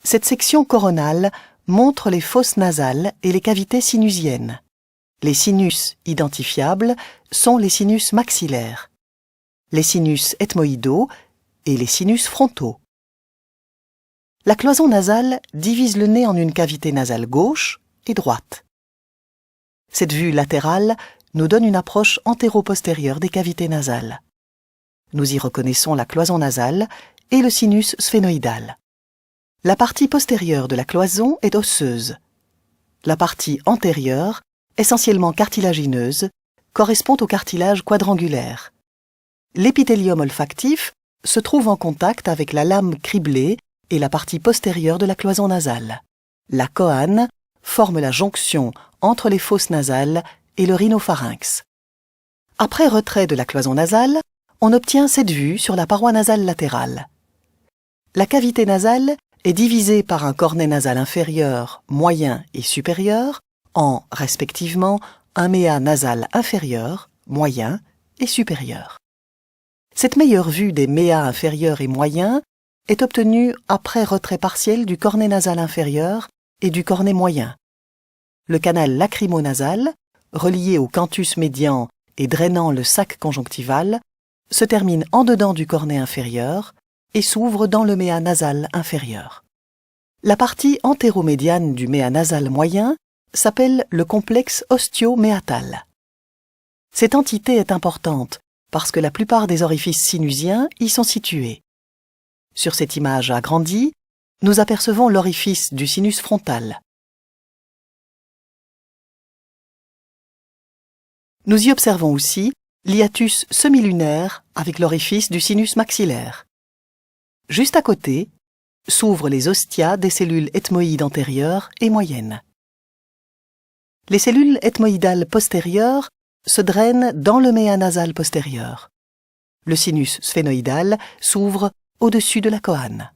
Cette section coronale montre les fosses nasales et les cavités sinusiennes. Les sinus identifiables sont les sinus maxillaires, les sinus ethmoïdaux et les sinus frontaux. La cloison nasale divise le nez en une cavité nasale gauche et droite. Cette vue latérale nous donne une approche antéro-postérieure des cavités nasales. Nous y reconnaissons la cloison nasale et le sinus sphénoïdal. La partie postérieure de la cloison est osseuse. La partie antérieure, essentiellement cartilagineuse, correspond au cartilage quadrangulaire. L'épithélium olfactif se trouve en contact avec la lame criblée et la partie postérieure de la cloison nasale. La choane forme la jonction entre les fosses nasales et le rhinopharynx. Après retrait de la cloison nasale, on obtient cette vue sur la paroi nasale latérale. La cavité nasale est divisée par un cornet nasal inférieur, moyen et supérieur en, respectivement, un méa nasal inférieur, moyen et supérieur. Cette meilleure vue des méas inférieurs et moyens est obtenue après retrait partiel du cornet nasal inférieur et du cornet moyen. Le canal lacrymonasal, relié au canthus médian et drainant le sac conjonctival, se termine en dedans du cornet inférieur et s'ouvre dans le méa nasal inférieur. La partie antéromédiane du méa nasal moyen s'appelle le complexe ostioméatal. Cette entité est importante parce que la plupart des orifices sinusiens y sont situés. Sur cette image agrandie, nous apercevons l'orifice du sinus frontal. Nous y observons aussi l'hiatus semilunaire avec l'orifice du sinus maxillaire. Juste à côté, s'ouvrent les ostia des cellules ethmoïdes antérieures et moyennes. Les cellules ethmoïdales postérieures se drainent dans le méa nasal postérieur. Le sinus sphénoïdal s'ouvre au-dessus de la choane.